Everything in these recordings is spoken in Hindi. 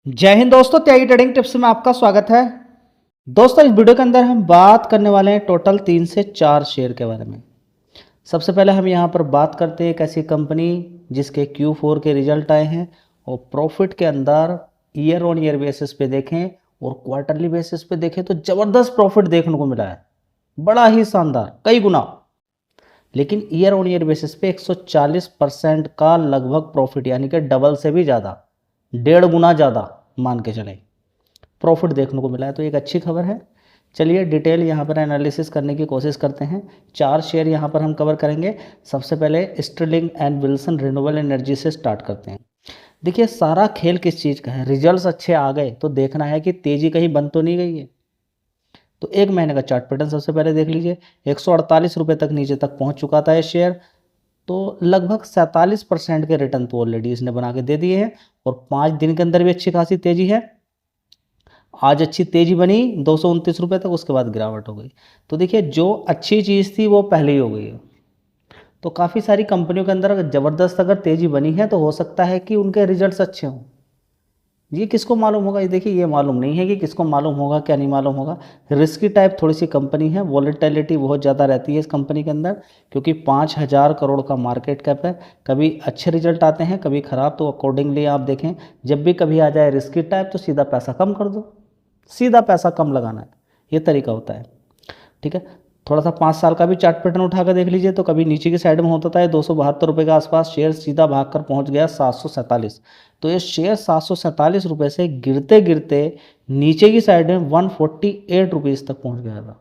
जय हिंद दोस्तों, त्यागी ट्रेडिंग टिप्स में आपका स्वागत है। दोस्तों, इस वीडियो के अंदर हम बात करने वाले हैं टोटल 3 से 4 शेयर के बारे में। सबसे पहले हम यहां पर बात करते हैं एक ऐसी कंपनी जिसके Q4 के रिजल्ट आए हैं और प्रॉफिट के अंदर ईयर ऑन ईयर बेसिस पे देखें और क्वार्टरली बेसिस पे देखें तो ज़बरदस्त प्रॉफिट देखने को मिला है, बड़ा ही शानदार, कई गुना। लेकिन ईयर ऑन ईयर बेसिस पे 140% का लगभग प्रॉफिट, यानी कि डबल से भी ज़्यादा, 1.5 गुना ज़्यादा मान के चलें प्रॉफिट देखने को मिला है, तो एक अच्छी खबर है। चलिए डिटेल यहाँ पर एनालिसिस करने की कोशिश करते हैं। 4 शेयर यहाँ पर हम कवर करेंगे। सबसे पहले Sterling and Wilson Renewable Energy से स्टार्ट करते हैं। देखिए, सारा खेल किस चीज़ का है, रिजल्ट्स अच्छे आ गए तो देखना है कि तेज़ी कहीं बंद तो नहीं गई है। तो एक महीने का चार्ट पैटर्न सबसे पहले देख लीजिए। 148 रुपये तक नीचे तक पहुँच चुका था ये शेयर, तो लगभग 47% के रिटर्न तो ऑलरेडी इसने बना के दे दिए हैं और 5 दिन के अंदर भी अच्छी खासी तेज़ी है। आज अच्छी तेज़ी बनी 229 रुपये तक, उसके बाद गिरावट हो गई। तो देखिए, जो अच्छी चीज़ थी वो पहले ही हो गई है। तो काफ़ी सारी कंपनियों के अंदर ज़बरदस्त अगर तेज़ी बनी है तो हो सकता है कि उनके रिजल्ट्स अच्छे हों। ये किसको मालूम होगा, ये देखिए, ये मालूम नहीं है कि किसको मालूम होगा क्या नहीं मालूम होगा। रिस्की टाइप थोड़ी सी कंपनी है, वॉलेटिलिटी बहुत ज़्यादा रहती है इस कंपनी के अंदर, क्योंकि 5,000 करोड़ का मार्केट कैप है। कभी अच्छे रिजल्ट आते हैं, कभी ख़राब, तो अकॉर्डिंगली आप देखें, जब भी कभी आ जाए रिस्की टाइप तो सीधा पैसा कम कर दो, सीधा पैसा कम लगाना है, ये तरीका होता है। ठीक है, थोड़ा सा 5 साल का भी चार्ट पैटर्न उठा कर देख लीजिए तो कभी नीचे की साइड में होता था 272 रुपये के आसपास, शेयर सीधा भागकर पहुंच गया 747। तो ये शेयर 747 रुपये से गिरते गिरते नीचे की साइड में 148 रुपीज़ तक पहुंच गया था।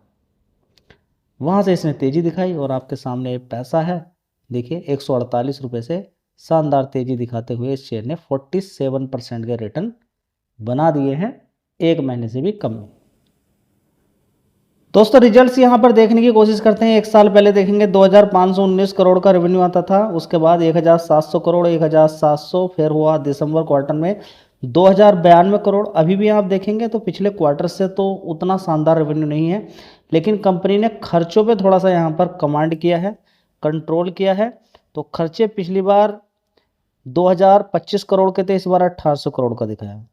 वहाँ से इसने तेज़ी दिखाई और आपके सामने पैसा है, देखिए 148 रुपये से शानदार तेज़ी दिखाते हुए इस शेयर ने 47% के रिटर्न बना दिए हैं, एक महीने से भी कम में। दोस्तों, रिजल्ट्स यहाँ पर देखने की कोशिश करते हैं। एक साल पहले देखेंगे 2,519 करोड़ का रेवेन्यू आता था, उसके बाद 1,700 करोड़, 1,700, फिर हुआ दिसंबर क्वार्टर में 2,092 करोड़। अभी भी आप देखेंगे तो पिछले क्वार्टर से तो उतना शानदार रेवेन्यू नहीं है, लेकिन कंपनी ने खर्चों पे थोड़ा सा यहाँ पर कमांड किया है, कंट्रोल किया है। तो खर्चे पिछली बार 2,025 करोड़ के थे, इस बार 1,800 करोड़ का दिखाया।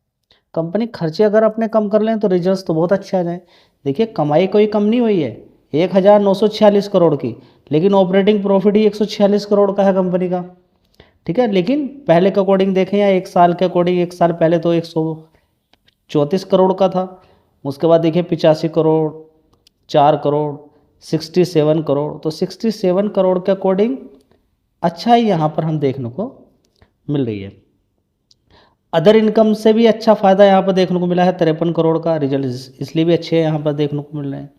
कंपनी खर्चे अगर अपने कम कर लें तो रिजल्ट्स तो बहुत अच्छे आ जाएँ। देखिए, कमाई कोई कम नहीं हुई है 1,946 करोड़ की, लेकिन ऑपरेटिंग प्रॉफिट ही 146 करोड़ का है कंपनी का। ठीक है, लेकिन पहले के अकॉर्डिंग देखें या एक साल के अकॉर्डिंग, एक साल पहले तो 134 करोड़ का था, उसके बाद देखिए 85 करोड़, 4 करोड़, 67 करोड़। तो 67 करोड़ के अकॉर्डिंग अच्छा ही यहाँ पर हम देखने को मिल रही है। अदर इनकम से भी अच्छा फ़ायदा यहाँ पर देखने को मिला है, 53 करोड़ का रिजल्ट इसलिए भी अच्छे यहाँ पर देखने को मिल रहे हैं।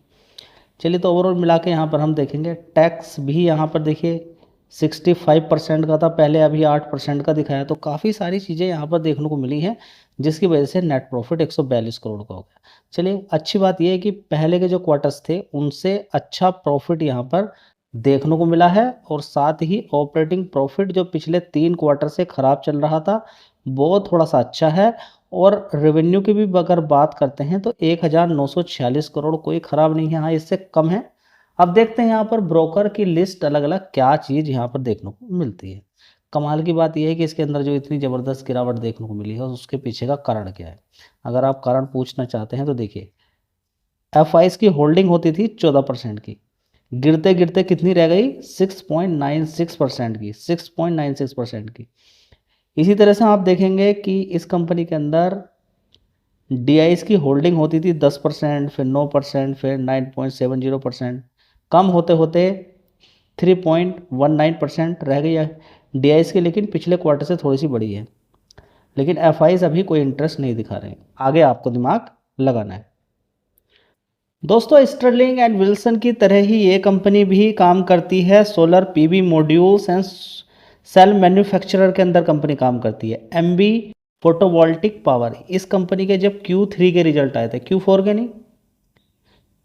चलिए, तो ओवरऑल मिला के यहाँ पर हम देखेंगे, टैक्स भी यहाँ पर देखिए 65% का था पहले, अभी 8% का दिखाया। तो काफ़ी सारी चीज़ें यहाँ पर देखने को मिली हैं, जिसकी वजह से नेट प्रॉफिट 142 करोड़ का हो गया। चलिए, अच्छी बात यह है कि पहले के जो क्वार्टर्स थे उनसे अच्छा प्रॉफिट यहाँ पर देखने को मिला है, और साथ ही ऑपरेटिंग प्रॉफिट जो पिछले 3 क्वार्टर से ख़राब चल रहा था वो थोड़ा सा अच्छा है। और रेवेन्यू की भी अगर बात करते हैं तो 1,946 करोड़ कोई ख़राब नहीं है, हाँ इससे कम है। अब देखते हैं यहाँ पर ब्रोकर की लिस्ट अलग अलग क्या चीज़ यहाँ पर देखने को मिलती है। कमाल की बात यह है कि इसके अंदर जो इतनी ज़बरदस्त गिरावट देखने को मिली है उसके पीछे का कारण क्या है। अगर आप कारण पूछना चाहते हैं तो देखिए, FIs की होल्डिंग होती थी 14% की, गिरते गिरते कितनी रह गई, 6.96% की, 6.96% की। इसी तरह से आप देखेंगे कि इस कंपनी के अंदर DIs की होल्डिंग होती थी 10%, फिर 9%, फिर 9.70%, कम होते होते 3.19% रह गई है DIs की, लेकिन पिछले क्वार्टर से थोड़ी सी बढ़ी है। लेकिन FIs अभी कोई इंटरेस्ट नहीं दिखा रहे हैं, आगे आपको दिमाग लगाना है। दोस्तों, स्टर्लिंग एंड विल्सन की तरह ही ये कंपनी भी काम करती है solar PV modules and cell manufacturer के अंदर कंपनी काम करती है। MB फोटोवोल्टिक पावर, इस कंपनी के जब Q3 के रिजल्ट आए थे, Q4 के नहीं,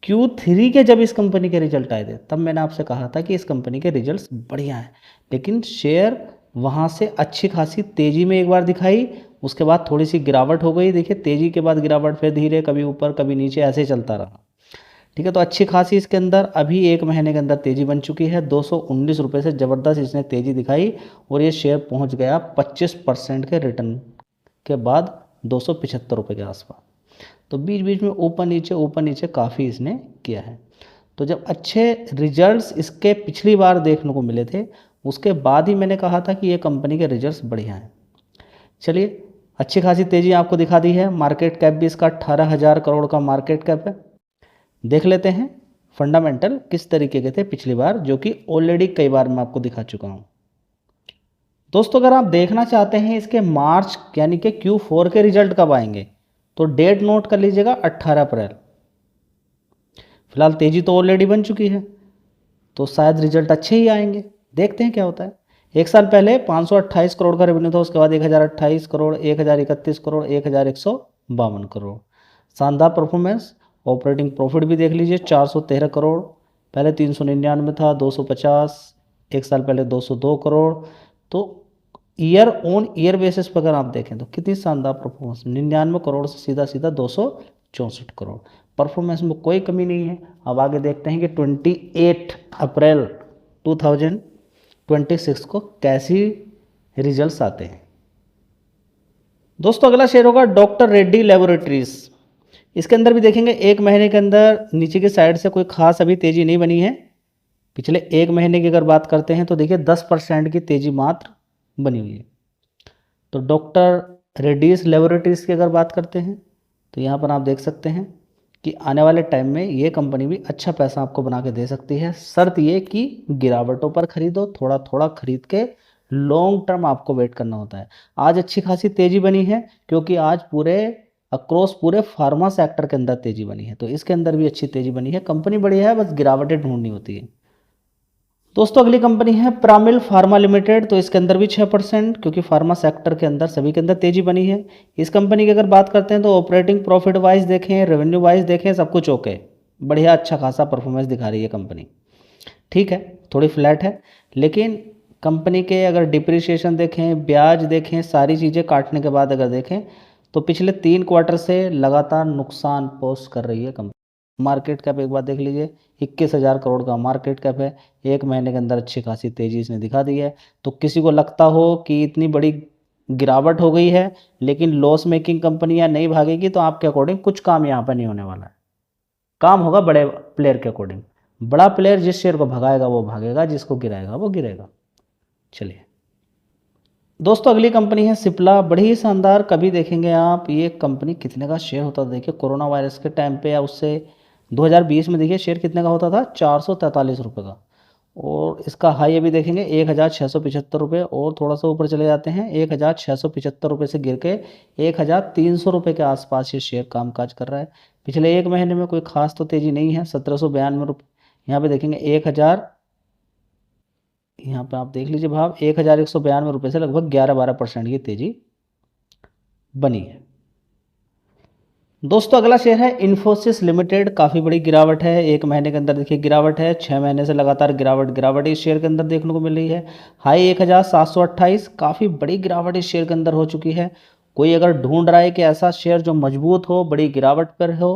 Q3 के जब इस कंपनी के रिजल्ट आए थे तब मैंने आपसे कहा था कि इस कंपनी के रिजल्ट्स बढ़िया हैं, लेकिन शेयर वहाँ से अच्छी खासी तेज़ी में एक बार दिखाई, उसके बाद थोड़ी सी गिरावट हो गई। देखिए, तेज़ी के बाद गिरावट, फिर धीरे कभी ऊपर कभी नीचे ऐसे चलता रहा। ठीक है, तो अच्छी खासी इसके अंदर अभी एक महीने के अंदर तेज़ी बन चुकी है, 219 रुपये से ज़बरदस्त इसने तेज़ी दिखाई और ये शेयर पहुंच गया 25% के रिटर्न के बाद ₹275 के आसपास। तो बीच बीच में ऊपर नीचे काफ़ी इसने किया है। तो जब अच्छे रिजल्ट्स इसके पिछली बार देखने को मिले थे, उसके बाद ही मैंने कहा था कि ये कंपनी के रिजल्ट्स बढ़िया हैं। चलिए, अच्छी खासी तेज़ी आपको दिखा दी है। मार्केट कैप भी इसका 18,000 करोड़ का मार्केट कैप है। देख लेते हैं फंडामेंटल किस तरीके के थे पिछली बार, जो कि ऑलरेडी कई बार मैं आपको दिखा चुका हूँ। दोस्तों, अगर आप देखना चाहते हैं इसके मार्च यानी कि Q4 के रिजल्ट कब आएंगे, तो डेट नोट कर लीजिएगा 18 अप्रैल। फिलहाल तेज़ी तो ऑलरेडी बन चुकी है, तो शायद रिजल्ट अच्छे ही आएंगे। देखते हैं क्या होता है। एक साल पहले 528 करोड़ का रेवेन्यू था, उसके बाद 1028 करोड़, 1031 करोड़, 1152 करोड़। शानदार परफॉर्मेंस। ऑपरेटिंग प्रॉफिट भी देख लीजिए, 413 करोड़, पहले 399 था, 250, एक साल पहले 202 करोड़। तो ईयर ऑन ईयर बेसिस पर अगर आप देखें तो कितनी शानदार परफॉर्मेंस, 99 करोड़ से सीधा सीधा 264 करोड़। परफॉर्मेंस में कोई कमी नहीं है। अब आगे देखते हैं कि 28 अप्रैल 2026 को कैसी रिजल्ट्स आते हैं। दोस्तों, अगला शेयर होगा डॉक्टर रेड्डी लेबोरेटरीज। इसके अंदर भी देखेंगे एक महीने के अंदर नीचे की साइड से कोई खास अभी तेजी नहीं बनी है। पिछले एक महीने की अगर बात करते हैं तो देखिए 10% की तेजी मात्र बनी हुई है। तो डॉक्टर रेड्डीज लेबोरेटरीज की अगर बात करते हैं तो यहाँ पर आप देख सकते हैं कि आने वाले टाइम में ये कंपनी भी अच्छा पैसा आपको बना के दे सकती है। शर्त ये कि गिरावटों पर खरीदो, थोड़ा थोड़ा खरीद के लॉन्ग टर्म आपको वेट करना होता है। आज अच्छी खासी तेजी बनी है क्योंकि आज पूरे अक्रॉस पूरे फार्मा सेक्टर के अंदर तेजी बनी है, तो इसके अंदर भी अच्छी तेजी बनी है। कंपनी बढ़िया है, बस गिरावटें ढूंढनी होती है। दोस्तों, अगली कंपनी है प्रामिल फार्मा लिमिटेड। तो इसके अंदर भी 6%, क्योंकि फार्मा सेक्टर के अंदर सभी के अंदर तेजी बनी है। इस कंपनी की अगर बात करते हैं तो ऑपरेटिंग प्रॉफिट वाइज देखें, रेवेन्यू वाइज देखें, सब कुछ ओके, बढ़िया अच्छा खासा परफॉर्मेंस दिखा रही है कंपनी। ठीक है, थोड़ी फ्लैट है, लेकिन कंपनी के अगर डिप्रिसिएशन देखें, ब्याज देखें, सारी चीज़ें काटने के बाद अगर देखें तो पिछले 3 क्वार्टर से लगातार नुकसान पोस्ट कर रही है कंपनी। मार्केट कैप एक बार देख लीजिए, 21,000 करोड़ का मार्केट कैप है। एक महीने के अंदर अच्छी खासी तेजी इसने दिखा दी है। तो किसी को लगता हो कि इतनी बड़ी गिरावट हो गई है लेकिन लॉस मेकिंग कंपनियां नहीं भागेगी, तो आपके अकॉर्डिंग कुछ काम यहाँ पर नहीं होने वाला है। काम होगा बड़े प्लेयर के अकॉर्डिंग। बड़ा प्लेयर जिस शेयर को भगाएगा वो भागेगा, जिसको गिराएगा वो गिरेगा। चलिए दोस्तों, अगली कंपनी है सिप्ला। बड़ी ही शानदार। कभी देखेंगे आप ये कंपनी कितने का शेयर होता था, देखिए कोरोना वायरस के टाइम पे या उससे 2020 में देखिए शेयर कितने का होता था, 443 रुपये का। और इसका हाई अभी देखेंगे 1,675 रुपये, और थोड़ा सा ऊपर चले जाते हैं 1,675 रुपये से गिर के 1,300 रुपये के आसपास ये शेयर कामकाज कर रहा है। पिछले एक महीने में कोई खास तो तेज़ी नहीं है, 1792 रुपये। यहाँ पे देखेंगे 1,000, यहाँ पे आप देख लीजिए भाव 1,192 रुपये से लगभग 11-12% की तेज़ी बनी है। दोस्तों, अगला शेयर है इन्फोसिस लिमिटेड। काफ़ी बड़ी गिरावट है, एक महीने के अंदर देखिए गिरावट है, 6 महीने से लगातार गिरावट इस शेयर के अंदर देखने को मिल रही है। हाई 1,728, काफ़ी बड़ी गिरावट इस शेयर के अंदर हो चुकी है। कोई अगर ढूंढ रहा है कि ऐसा शेयर जो मजबूत हो, बड़ी गिरावट पर हो,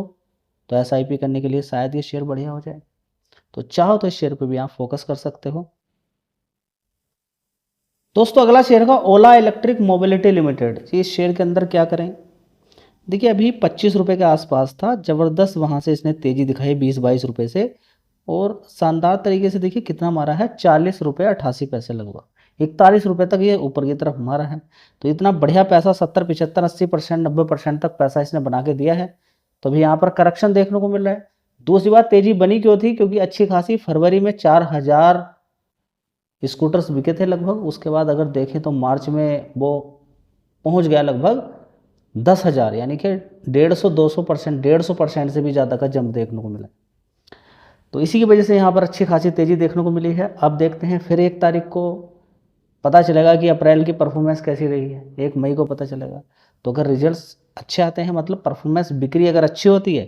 तो SIP करने के लिए शायद ये शेयर बढ़िया हो जाए। तो चाहो तो इस शेयर पर भी आप फोकस कर सकते हो। दोस्तों, अगला शेयर का ओला इलेक्ट्रिक मोबिलिटी लिमिटेड। इस शेयर के अंदर क्या करें, देखिए अभी 25 रुपये के आसपास था, ज़बरदस्त वहाँ से इसने तेज़ी दिखाई 20-22 रुपये से, और शानदार तरीके से देखिए कितना मारा है, 40 रुपये 88 पैसे लगभग, 41 रुपये तक ये ऊपर की तरफ मारा है। तो इतना बढ़िया पैसा 70, 75, 80%, 90% तक पैसा इसने बना के दिया है। तो अभी यहाँ पर करेक्शन देखने को मिल रहा है। दूसरी बात, तेज़ी बनी क्यों थी, क्योंकि अच्छी खासी फरवरी में 4,000 स्कूटर्स बिके थे लगभग। उसके बाद अगर देखें तो मार्च में वो पहुंच गया लगभग 10,000, यानी कि 150-200%, 150% से भी ज़्यादा का जंप देखने को मिला। तो इसी की वजह से यहाँ पर अच्छी खासी तेज़ी देखने को मिली है। अब देखते हैं फिर 1 तारीख को पता चलेगा कि अप्रैल की परफॉर्मेंस कैसी रही है, 1 मई को पता चलेगा। तो अगर रिजल्ट्स अच्छे आते हैं, मतलब परफॉर्मेंस बिक्री अगर अच्छी होती है,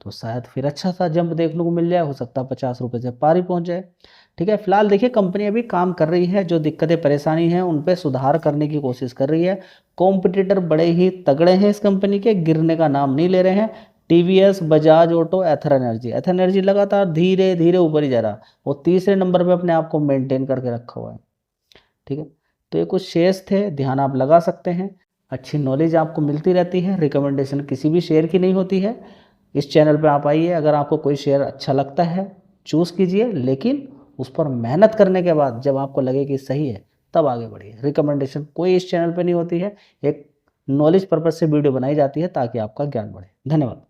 तो शायद फिर अच्छा सा जंप देखने को मिल जाए, हो सकता है 50 रुपये से पार ही पहुँच जाए। ठीक है, फिलहाल देखिए कंपनी अभी काम कर रही है, जो दिक्कतें परेशानी हैं उन पे सुधार करने की कोशिश कर रही है। कॉम्पिटिटर बड़े ही तगड़े हैं इस कंपनी के, गिरने का नाम नहीं ले रहे हैं। TVS, बजाज ऑटो, एथर एनर्जी लगातार धीरे धीरे ऊपर ही जा रहा, वो तीसरे नंबर पे अपने आप को मेंटेन करके रखा हुआ है। ठीक है, तो ये कुछ शेयर्स थे, ध्यान आप लगा सकते हैं। अच्छी नॉलेज आपको मिलती रहती है। रिकमेंडेशन किसी भी शेयर की नहीं होती है। इस चैनल पे आप आइए, अगर आपको कोई शेयर अच्छा लगता है चूज़ कीजिए, लेकिन उस पर मेहनत करने के बाद जब आपको लगे कि सही है तब आगे बढ़िए। रिकमेंडेशन कोई इस चैनल पे नहीं होती है। एक नॉलेज पर्पज़ से वीडियो बनाई जाती है ताकि आपका ज्ञान बढ़े। धन्यवाद।